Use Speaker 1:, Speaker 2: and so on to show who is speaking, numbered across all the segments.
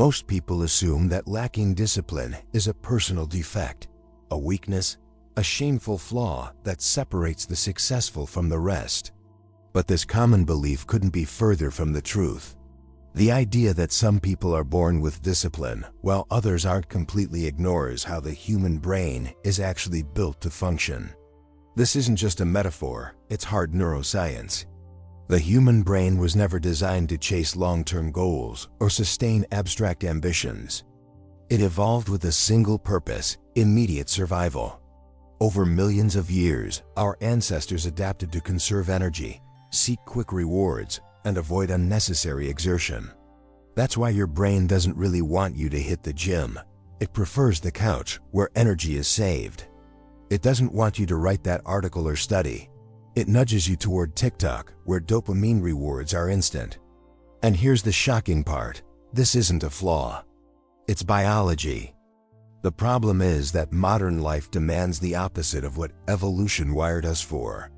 Speaker 1: Most people assume that lacking discipline is a personal defect, a weakness, a shameful flaw that separates the successful from the rest. But this common belief couldn't be further from the truth. The idea that some people are born with discipline, while others aren't, completely ignores how the human brain is actually built to function. This isn't just a metaphor, it's hard neuroscience. The human brain was never designed to chase long-term goals or sustain abstract ambitions. It evolved with a single purpose: immediate survival. Over millions of years, our ancestors adapted to conserve energy, seek quick rewards, and avoid unnecessary exertion. That's why your brain doesn't really want you to hit the gym. It prefers the couch, where energy is saved. It doesn't want you to write that article or study. It nudges you toward TikTok, where dopamine rewards are instant. And here's the shocking part: this isn't a flaw. It's biology. The problem is that modern life demands the opposite of what evolution wired us for.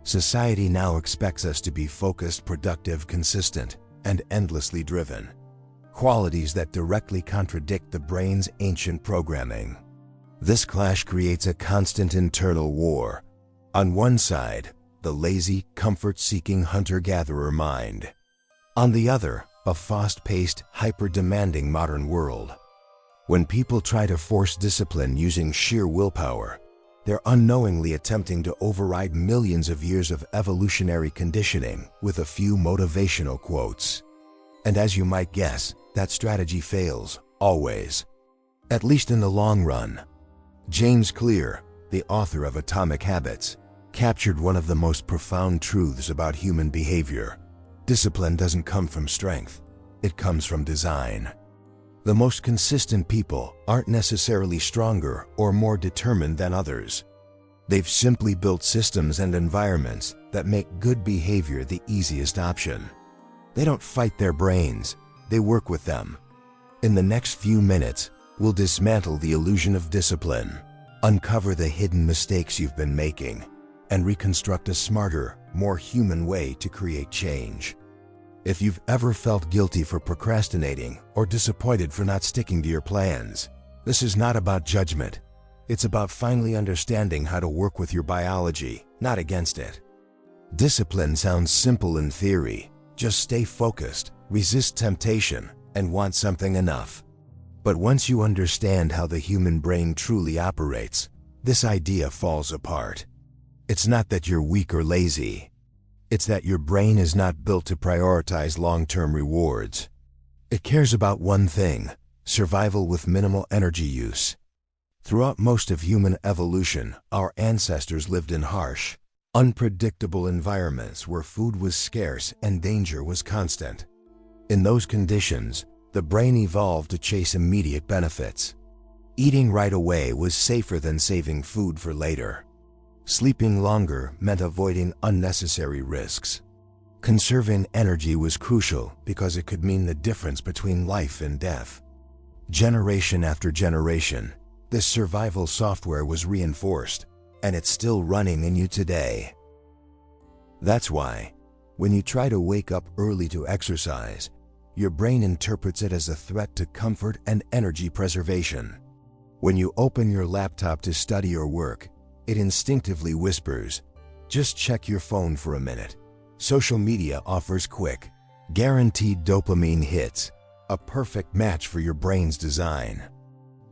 Speaker 1: Society now expects us to be focused, productive, consistent, and endlessly driven. Qualities that directly contradict the brain's ancient programming. This clash creates a constant internal war. On one side, the lazy, comfort-seeking hunter-gatherer mind. On the other, a fast-paced, hyper-demanding modern world. When people try to force discipline using sheer willpower, they're unknowingly attempting to override millions of years of evolutionary conditioning with a few motivational quotes. And as you might guess, that strategy fails, always. At least in the long run. James Clear, the author of Atomic Habits, captured one of the most profound truths about human behavior. Discipline doesn't come from strength, it comes from design. The most consistent people aren't necessarily stronger or more determined than others. They've simply built systems and environments that make good behavior the easiest option. They don't fight their brains, they work with them. In the next few minutes, we'll dismantle the illusion of discipline, uncover the hidden mistakes you've been making, and reconstruct a smarter, more human way to create change. If you've ever felt guilty for procrastinating or disappointed for not sticking to your plans, this is not about judgment. It's about finally understanding how to work with your biology, not against it. Discipline sounds simple in theory. Just stay focused, resist temptation, and want something enough. But once you understand how the human brain truly operates, this idea falls apart. It's not that you're weak or lazy. It's that your brain is not built to prioritize long-term rewards. It cares about one thing: survival with minimal energy use. Throughout most of human evolution, our ancestors lived in harsh, unpredictable environments where food was scarce and danger was constant. In those conditions, the brain evolved to chase immediate benefits. Eating right away was safer than saving food for later. Sleeping longer meant avoiding unnecessary risks. Conserving energy was crucial because it could mean the difference between life and death. Generation after generation, this survival software was reinforced, and it's still running in you today. That's why, when you try to wake up early to exercise, your brain interprets it as a threat to comfort and energy preservation. When you open your laptop to study or work, it instinctively whispers, "Just check your phone for a minute." Social media offers quick, guaranteed dopamine hits, a perfect match for your brain's design.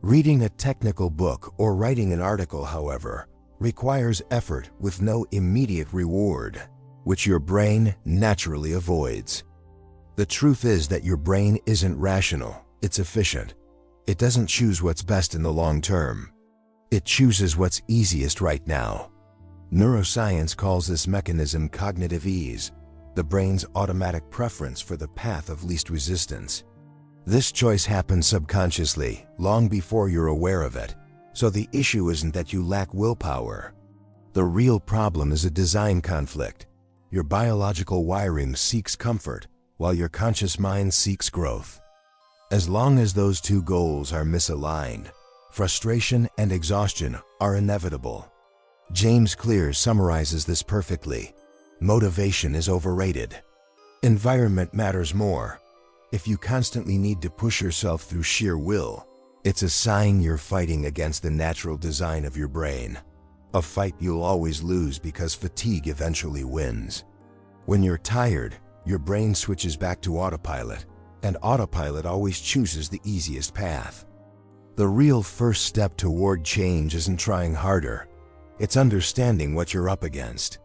Speaker 1: Reading a technical book or writing an article, however, requires effort with no immediate reward, which your brain naturally avoids. The truth is that your brain isn't rational, it's efficient. It doesn't choose what's best in the long term. It chooses what's easiest right now. Neuroscience calls this mechanism cognitive ease, the brain's automatic preference for the path of least resistance. This choice happens subconsciously, long before you're aware of it, so the issue isn't that you lack willpower. The real problem is a design conflict. Your biological wiring seeks comfort, while your conscious mind seeks growth. As long as those two goals are misaligned, frustration and exhaustion are inevitable. James Clear summarizes this perfectly. Motivation is overrated. Environment matters more. If you constantly need to push yourself through sheer will, it's a sign you're fighting against the natural design of your brain. A fight you'll always lose because fatigue eventually wins. When you're tired, your brain switches back to autopilot, and autopilot always chooses the easiest path. The real first step toward change isn't trying harder, it's understanding what you're up against.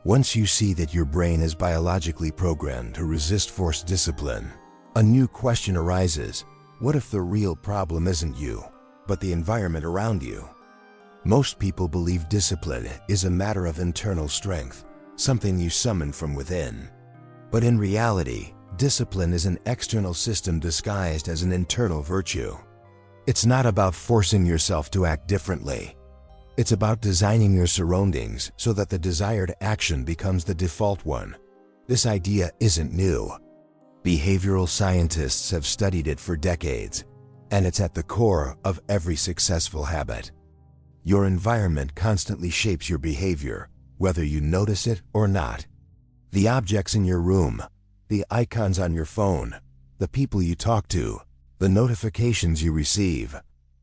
Speaker 1: Once you see that your brain is biologically programmed to resist forced discipline, a new question arises: what if the real problem isn't you, but the environment around you? Most people believe discipline is a matter of internal strength, something you summon from within. But in reality, discipline is an external system disguised as an internal virtue. It's not about forcing yourself to act differently. It's about designing your surroundings so that the desired action becomes the default one. This idea isn't new. Behavioral scientists have studied it for decades, and it's at the core of every successful habit. Your environment constantly shapes your behavior, whether you notice it or not. The objects in your room, the icons on your phone, the people you talk to, the notifications you receive,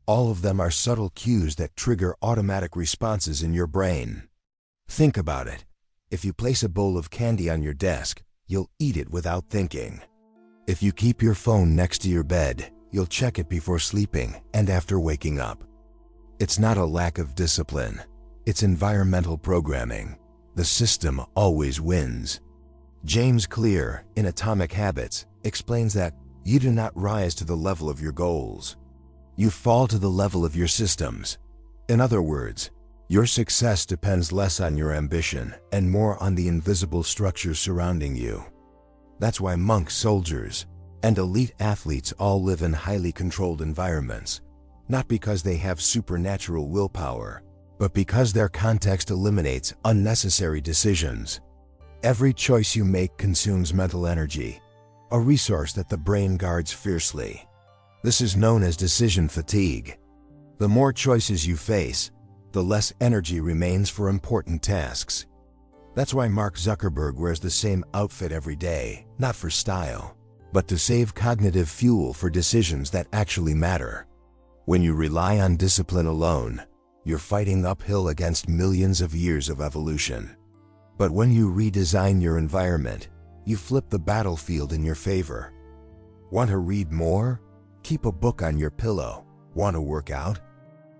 Speaker 1: all of them are subtle cues that trigger automatic responses in your brain. Think about it. If you place a bowl of candy on your desk, you'll eat it without thinking. If you keep your phone next to your bed, you'll check it before sleeping and after waking up. It's not a lack of discipline. It's environmental programming. The system always wins. James Clear, in Atomic Habits, explains that you do not rise to the level of your goals. You fall to the level of your systems. In other words, your success depends less on your ambition and more on the invisible structures surrounding you. That's why monks, soldiers, and elite athletes all live in highly controlled environments, not because they have supernatural willpower, but because their context eliminates unnecessary decisions. Every choice you make consumes mental energy, a resource that the brain guards fiercely. This is known as decision fatigue. The more choices you face, the less energy remains for important tasks. That's why Mark Zuckerberg wears the same outfit every day, not for style, but to save cognitive fuel for decisions that actually matter. When you rely on discipline alone, you're fighting uphill against millions of years of evolution. But when you redesign your environment, you flip the battlefield in your favor. Want to read more? Keep a book on your pillow. Want to work out?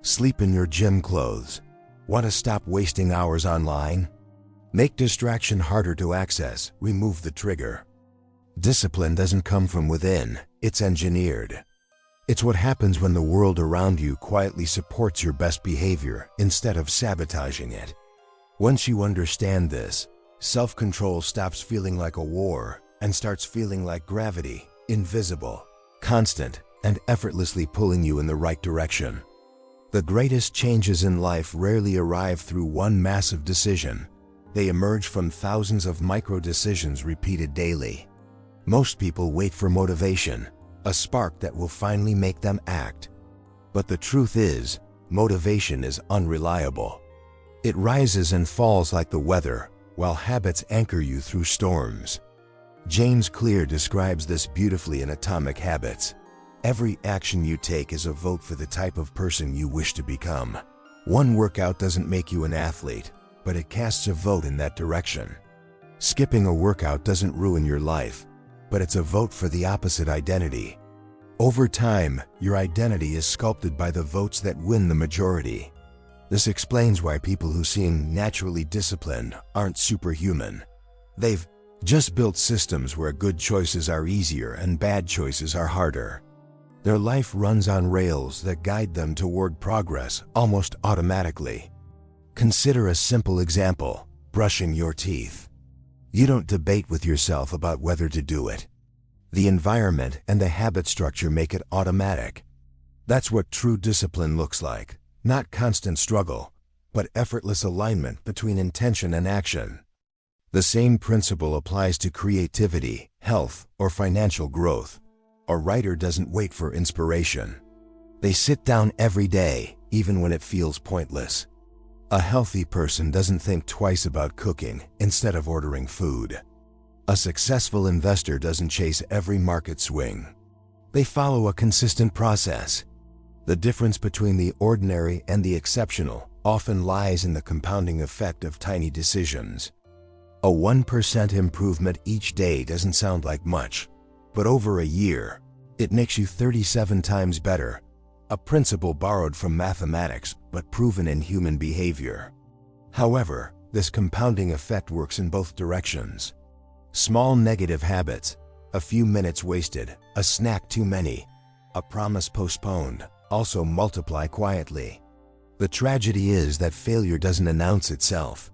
Speaker 1: Sleep in your gym clothes. Want to stop wasting hours online? Make distraction harder to access. Remove the trigger. Discipline doesn't come from within, it's engineered. It's what happens when the world around you quietly supports your best behavior instead of sabotaging it. Once you understand this, self-control stops feeling like a war and starts feeling like gravity, invisible, constant, and effortlessly pulling you in the right direction. The greatest changes in life rarely arrive through one massive decision. They emerge from thousands of micro-decisions repeated daily. Most people wait for motivation, a spark that will finally make them act. But the truth is, motivation is unreliable. It rises and falls like the weather, while habits anchor you through storms. James Clear describes this beautifully in Atomic Habits. Every action you take is a vote for the type of person you wish to become. One workout doesn't make you an athlete, but it casts a vote in that direction. Skipping a workout doesn't ruin your life, but it's a vote for the opposite identity. Over time, your identity is sculpted by the votes that win the majority. This explains why people who seem naturally disciplined aren't superhuman. They've just built systems where good choices are easier and bad choices are harder. Their life runs on rails that guide them toward progress almost automatically. Consider a simple example: brushing your teeth. You don't debate with yourself about whether to do it. The environment and the habit structure make it automatic. That's what true discipline looks like. Not constant struggle, but effortless alignment between intention and action. The same principle applies to creativity, health, or financial growth. A writer doesn't wait for inspiration. They sit down every day, even when it feels pointless. A healthy person doesn't think twice about cooking instead of ordering food. A successful investor doesn't chase every market swing. They follow a consistent process. The difference between the ordinary and the exceptional often lies in the compounding effect of tiny decisions. A 1% improvement each day doesn't sound like much, but over a year, it makes you 37 times better. A principle borrowed from mathematics but proven in human behavior. However, this compounding effect works in both directions. Small negative habits, a few minutes wasted, a snack too many, a promise postponed, also multiply quietly. The tragedy is that failure doesn't announce itself.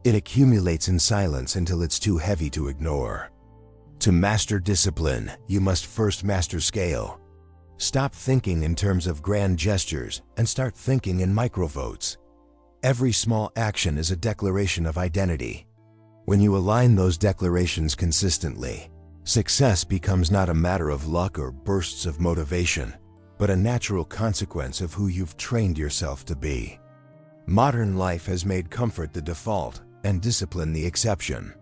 Speaker 1: It accumulates in silence until it's too heavy to ignore. To master discipline, you must first master scale. Stop thinking in terms of grand gestures and start thinking in microvotes. Every small action is a declaration of identity. When you align those declarations consistently, success becomes not a matter of luck or bursts of motivation, but a natural consequence of who you've trained yourself to be. Modern life has made comfort the default and discipline the exception.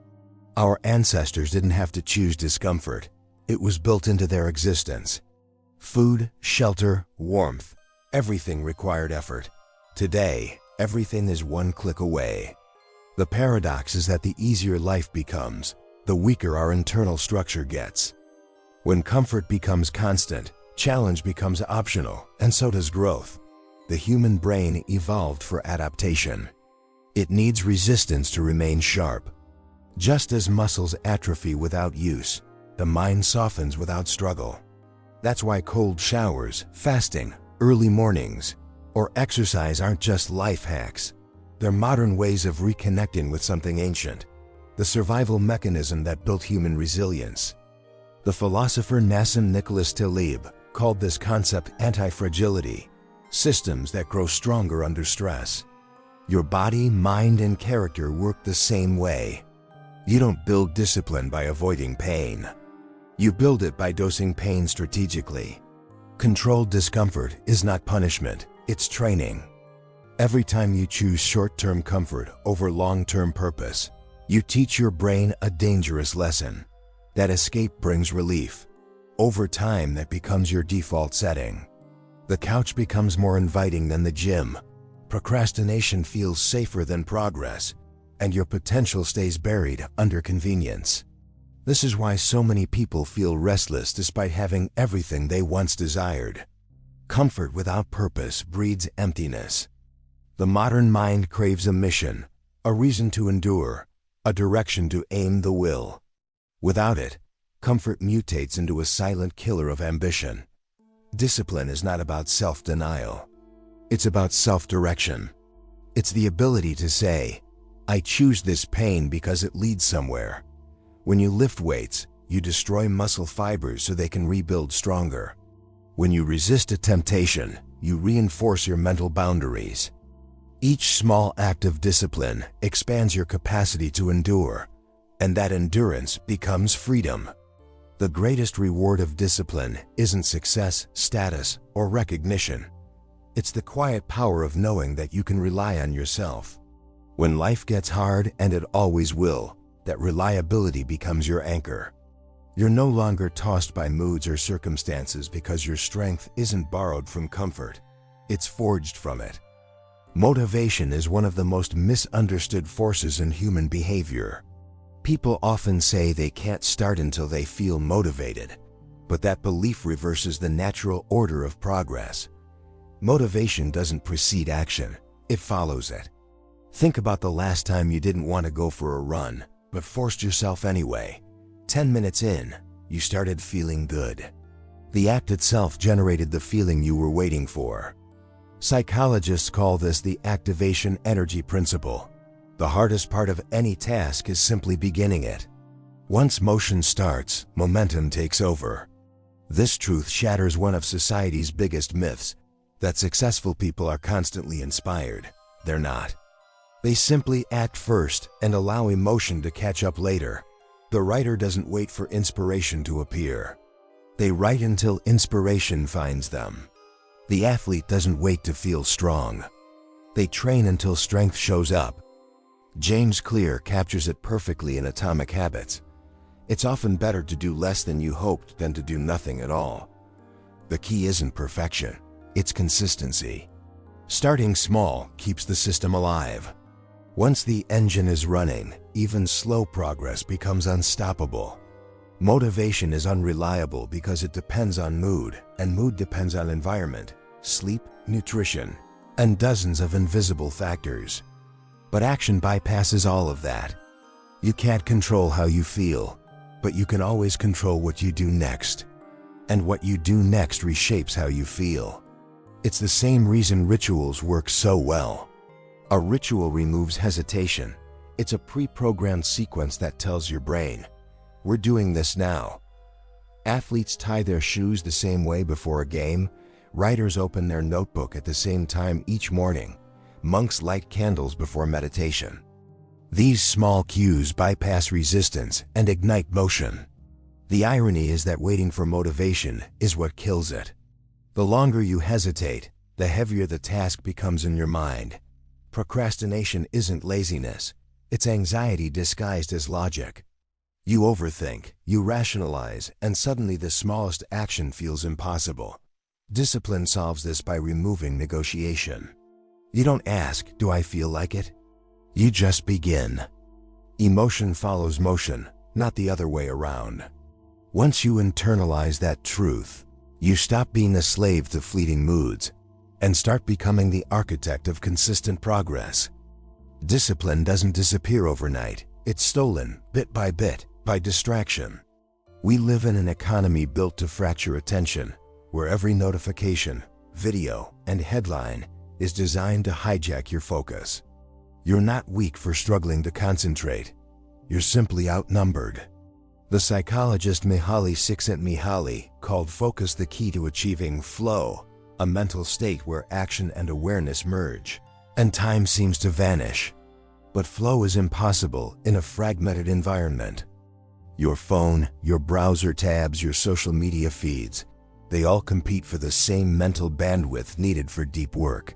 Speaker 1: Our ancestors didn't have to choose discomfort. It was built into their existence. Food, shelter, warmth, everything required effort. Today, everything is one click away. The paradox is that the easier life becomes, the weaker our internal structure gets. When comfort becomes constant, challenge becomes optional, and so does growth. The human brain evolved for adaptation. It needs resistance to remain sharp. Just as muscles atrophy without use, the mind softens without struggle. That's why cold showers, fasting, early mornings, or exercise aren't just life hacks. They're modern ways of reconnecting with something ancient, the survival mechanism that built human resilience. The philosopher Nassim Nicholas Taleb called this concept anti-fragility, systems that grow stronger under stress. Your body, mind, and character work the same way. You don't build discipline by avoiding pain. You build it by dosing pain strategically. Controlled discomfort is not punishment, it's training. Every time you choose short-term comfort over long-term purpose, you teach your brain a dangerous lesson. That escape brings relief. Over time, that becomes your default setting. The couch becomes more inviting than the gym. Procrastination feels safer than progress, and your potential stays buried under convenience. This is why so many people feel restless despite having everything they once desired. Comfort without purpose breeds emptiness. The modern mind craves a mission, a reason to endure, a direction to aim the will. Without it, comfort mutates into a silent killer of ambition. Discipline is not about self-denial. It's about self-direction. It's the ability to say, I choose this pain because it leads somewhere. When you lift weights, you destroy muscle fibers so they can rebuild stronger. When you resist a temptation, you reinforce your mental boundaries. Each small act of discipline expands your capacity to endure, and that endurance becomes freedom. The greatest reward of discipline isn't success, status, or recognition. It's the quiet power of knowing that you can rely on yourself. When life gets hard, and it always will, that reliability becomes your anchor. You're no longer tossed by moods or circumstances because your strength isn't borrowed from comfort. It's forged from it. Motivation is one of the most misunderstood forces in human behavior. People often say they can't start until they feel motivated, but that belief reverses the natural order of progress. Motivation doesn't precede action, it follows it. Think about the last time you didn't want to go for a run, but forced yourself anyway. 10 minutes in, you started feeling good. The act itself generated the feeling you were waiting for. Psychologists call this the activation energy principle. The hardest part of any task is simply beginning it. Once motion starts, momentum takes over. This truth shatters one of society's biggest myths, that successful people are constantly inspired. They're not. They simply act first and allow emotion to catch up later. The writer doesn't wait for inspiration to appear. They write until inspiration finds them. The athlete doesn't wait to feel strong. They train until strength shows up. James Clear captures it perfectly in Atomic Habits. It's often better to do less than you hoped than to do nothing at all. The key isn't perfection, it's consistency. Starting small keeps the system alive. Once the engine is running, even slow progress becomes unstoppable. Motivation is unreliable because it depends on mood, and mood depends on environment, sleep, nutrition, and dozens of invisible factors. But action bypasses all of that. You can't control how you feel, but you can always control what you do next. And what you do next reshapes how you feel. It's the same reason rituals work so well. A ritual removes hesitation. It's a pre-programmed sequence that tells your brain, "We're doing this now." Athletes tie their shoes the same way before a game. Writers open their notebook at the same time each morning. Monks light candles before meditation. These small cues bypass resistance and ignite motion. The irony is that waiting for motivation is what kills it. The longer you hesitate, the heavier the task becomes in your mind. Procrastination isn't laziness, it's anxiety disguised as logic. You overthink, you rationalize, and suddenly the smallest action feels impossible. Discipline solves this by removing negotiation. You don't ask, "Do I feel like it?" You just begin. Emotion follows motion, not the other way around. Once you internalize that truth, you stop being a slave to fleeting moods and start becoming the architect of consistent progress. Discipline doesn't disappear overnight. It's stolen, bit, by distraction. We live in an economy built to fracture attention, where every notification, video, and headline is designed to hijack your focus. You're not weak for struggling to concentrate. You're simply outnumbered. The psychologist Mihaly Csikszentmihalyi called focus the key to achieving flow, a mental state where action and awareness merge, and time seems to vanish. But flow is impossible in a fragmented environment. Your phone, your browser tabs, your social media feeds, they all compete for the same mental bandwidth needed for deep work.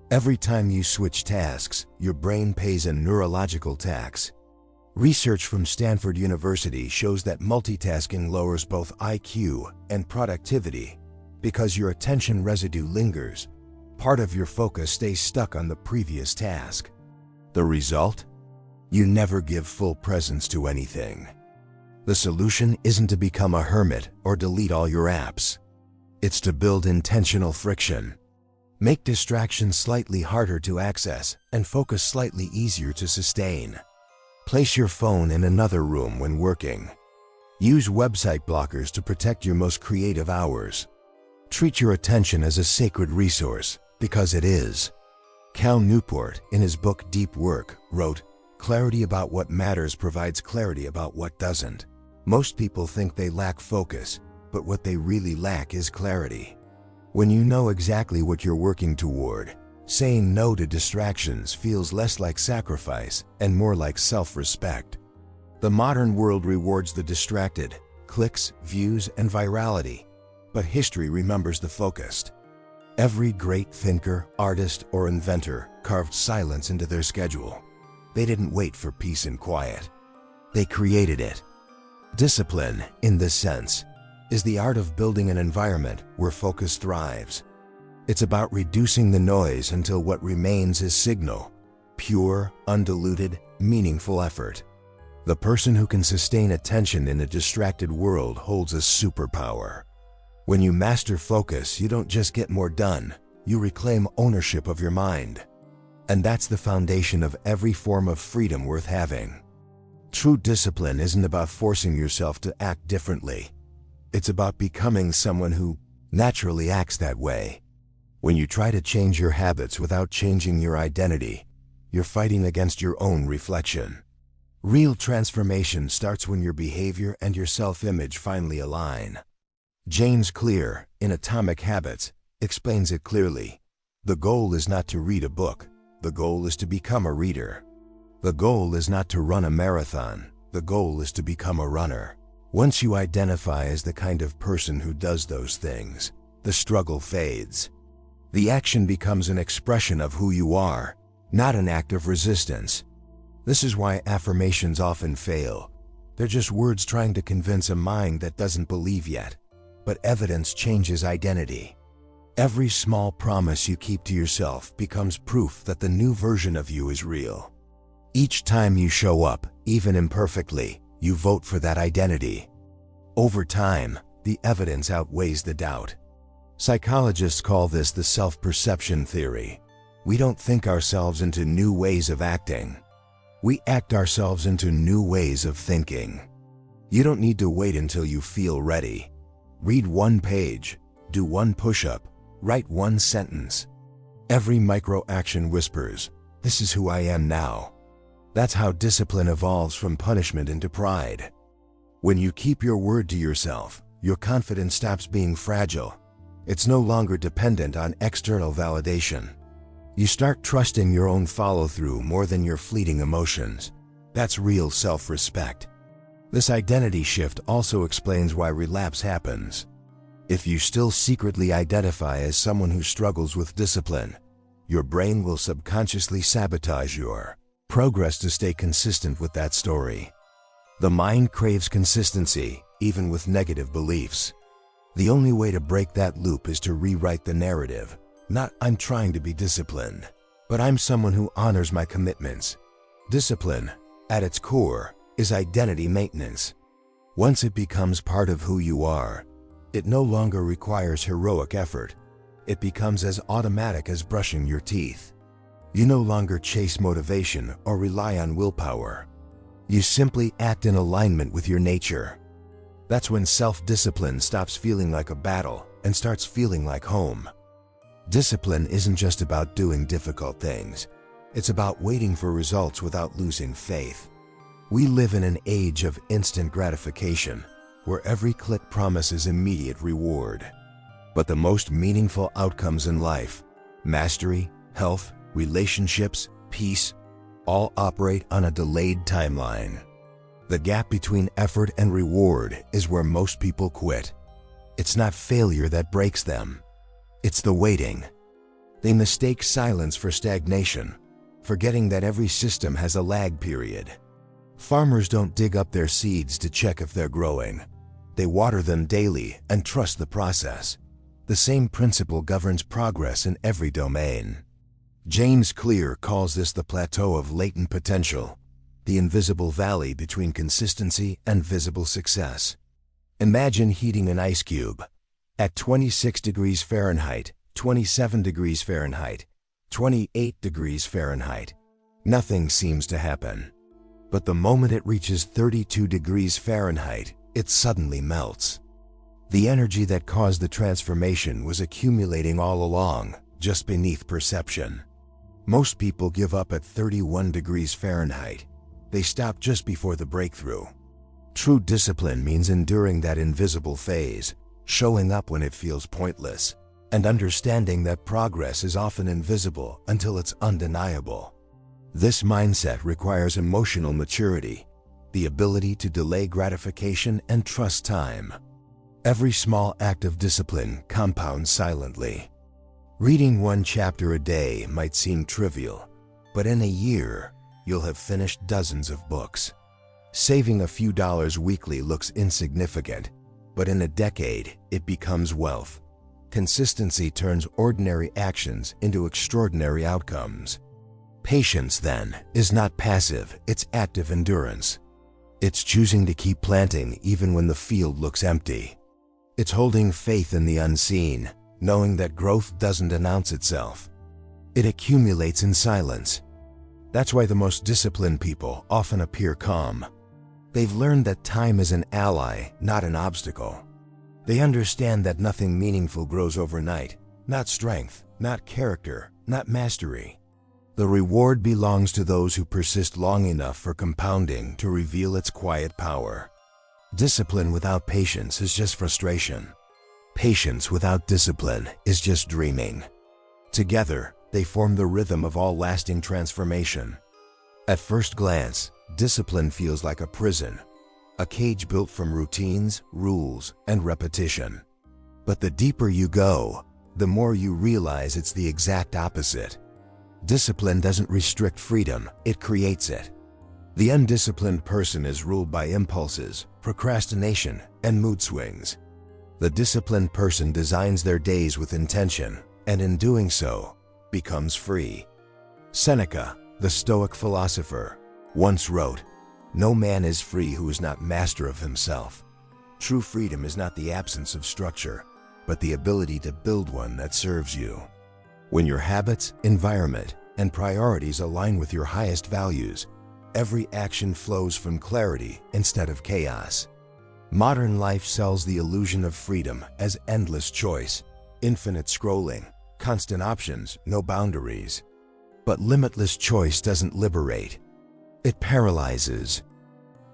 Speaker 1: Every time you switch tasks, your brain pays a neurological tax. Research from Stanford University shows that multitasking lowers both IQ and productivity because your attention residue lingers. Part of your focus stays stuck on the previous task. The result? You never give full presence to anything. The solution isn't to become a hermit or delete all your apps. It's to build intentional friction. Make distractions slightly harder to access and focus slightly easier to sustain. Place your phone in another room when working. Use website blockers to protect your most creative hours. Treat your attention as a sacred resource, because it is. Cal Newport, in his book Deep Work, wrote, "Clarity about what matters provides clarity about what doesn't." Most people think they lack focus, but what they really lack is clarity. When you know exactly what you're working toward, saying no to distractions feels less like sacrifice and more like self-respect. The modern world rewards the distracted, clicks, views, and virality, but history remembers the focused. Every great thinker, artist, or inventor carved silence into their schedule. They didn't wait for peace and quiet. They created it. Discipline, in this sense, is the art of building an environment where focus thrives. It's about reducing the noise until what remains is signal, pure, undiluted, meaningful effort. The person who can sustain attention in a distracted world holds a superpower. When you master focus, you don't just get more done, you reclaim ownership of your mind. And that's the foundation of every form of freedom worth having. True discipline isn't about forcing yourself to act differently. It's about becoming someone who naturally acts that way. When you try to change your habits without changing your identity, you're fighting against your own reflection. Real transformation starts when your behavior and your self-image finally align. James Clear, in Atomic Habits, explains it clearly. The goal is not to read a book. The goal is to become a reader. The goal is not to run a marathon. The goal is to become a runner. Once you identify as the kind of person who does those things, the struggle fades. The action becomes an expression of who you are, not an act of resistance. This is why affirmations often fail. They're just words trying to convince a mind that doesn't believe yet. But evidence changes identity. Every small promise you keep to yourself becomes proof that the new version of you is real. Each time you show up, even imperfectly, you vote for that identity. Over time, the evidence outweighs the doubt. Psychologists call this the self-perception theory. We don't think ourselves into new ways of acting. We act ourselves into new ways of thinking. You don't need to wait until you feel ready. Read one page, do one push-up, write one sentence. Every micro-action whispers, "This is who I am now." That's how discipline evolves from punishment into pride. When you keep your word to yourself, your confidence stops being fragile. It's no longer dependent on external validation. You start trusting your own follow-through more than your fleeting emotions. That's real self-respect. This identity shift also explains why relapse happens. If you still secretly identify as someone who struggles with discipline, your brain will subconsciously sabotage your progress to stay consistent with that story. The mind craves consistency, even with negative beliefs. The only way to break that loop is to rewrite the narrative. Not "I'm trying to be disciplined," but "I'm someone who honors my commitments." Discipline, at its core, is identity maintenance. Once it becomes part of who you are, it no longer requires heroic effort. It becomes as automatic as brushing your teeth. You no longer chase motivation or rely on willpower. You simply act in alignment with your nature. That's when self-discipline stops feeling like a battle and starts feeling like home. Discipline isn't just about doing difficult things. It's about waiting for results without losing faith. We live in an age of instant gratification, where every click promises immediate reward. But the most meaningful outcomes in life, mastery, health, relationships, peace, all operate on a delayed timeline. The gap between effort and reward is where most people quit. It's not failure that breaks them. It's the waiting. They mistake silence for stagnation, forgetting that every system has a lag period. Farmers don't dig up their seeds to check if they're growing. They water them daily and trust the process. The same principle governs progress in every domain. James Clear calls this the plateau of latent potential, the invisible valley between consistency and visible success. Imagine heating an ice cube. At 26 degrees Fahrenheit, 27 degrees Fahrenheit, 28 degrees Fahrenheit, nothing seems to happen. But the moment it reaches 32 degrees Fahrenheit, it suddenly melts. The energy that caused the transformation was accumulating all along, just beneath perception. Most people give up at 31 degrees Fahrenheit. They stop just before the breakthrough. True discipline means enduring that invisible phase, showing up when it feels pointless, and understanding that progress is often invisible until it's undeniable. This mindset requires emotional maturity, the ability to delay gratification and trust time. Every small act of discipline compounds silently. Reading one chapter a day might seem trivial, but in a year, you'll have finished dozens of books. Saving a few dollars weekly looks insignificant, but in a decade, it becomes wealth. Consistency turns ordinary actions into extraordinary outcomes. Patience, then, is not passive, it's active endurance. It's choosing to keep planting even when the field looks empty. It's holding faith in the unseen, knowing that growth doesn't announce itself. It accumulates in silence. That's why the most disciplined people often appear calm. They've learned that time is an ally, not an obstacle. They understand that nothing meaningful grows overnight, not strength, not character, not mastery. The reward belongs to those who persist long enough for compounding to reveal its quiet power. Discipline without patience is just frustration. Patience without discipline is just dreaming. Together, they form the rhythm of all lasting transformation. At first glance, discipline feels like a prison, a cage built from routines, rules, and repetition. But the deeper you go, the more you realize it's the exact opposite. Discipline doesn't restrict freedom, it creates it. The undisciplined person is ruled by impulses, procrastination, and mood swings. The disciplined person designs their days with intention, and in doing so, becomes free. Seneca, the Stoic philosopher, once wrote, "No man is free who is not master of himself." True freedom is not the absence of structure, but the ability to build one that serves you. When your habits, environment, and priorities align with your highest values, every action flows from clarity instead of chaos. Modern life sells the illusion of freedom as endless choice, infinite scrolling, constant options, no boundaries. But limitless choice doesn't liberate. It paralyzes.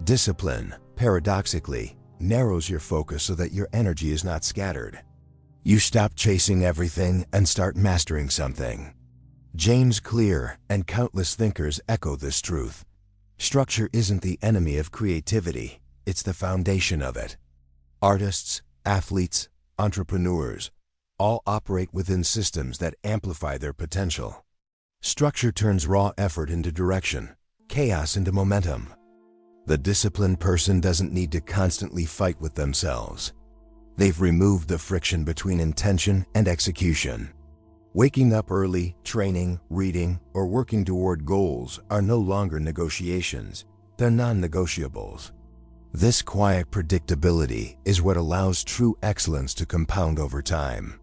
Speaker 1: Discipline, paradoxically, narrows your focus so that your energy is not scattered. You stop chasing everything and start mastering something. James Clear and countless thinkers echo this truth. Structure isn't the enemy of creativity, it's the foundation of it. Artists, athletes, entrepreneurs, all operate within systems that amplify their potential. Structure turns raw effort into direction, chaos into momentum. The disciplined person doesn't need to constantly fight with themselves. They've removed the friction between intention and execution. Waking up early, training, reading, or working toward goals are no longer negotiations. They're non-negotiables. This quiet predictability is what allows true excellence to compound over time.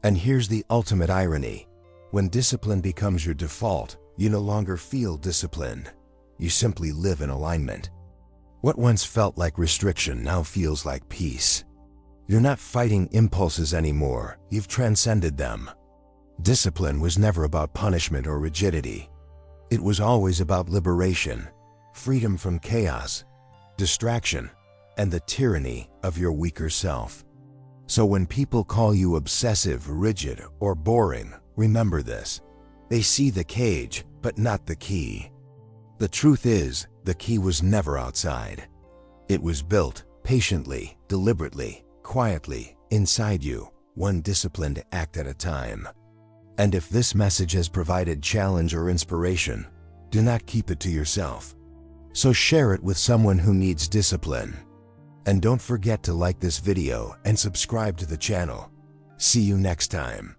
Speaker 1: And here's the ultimate irony. When discipline becomes your default, you no longer feel disciplined. You simply live in alignment. What once felt like restriction now feels like peace. You're not fighting impulses anymore, you've transcended them. Discipline was never about punishment or rigidity. It was always about liberation, freedom from chaos, distraction, and the tyranny of your weaker self. So when people call you obsessive, rigid, or boring, remember this. They see the cage, but not the key. The truth is, the key was never outside. It was built patiently, deliberately, quietly, inside you, one disciplined act at a time. And if this message has provided challenge or inspiration, do not keep it to yourself. So share it with someone who needs discipline. And don't forget to like this video and subscribe to the channel. See you next time.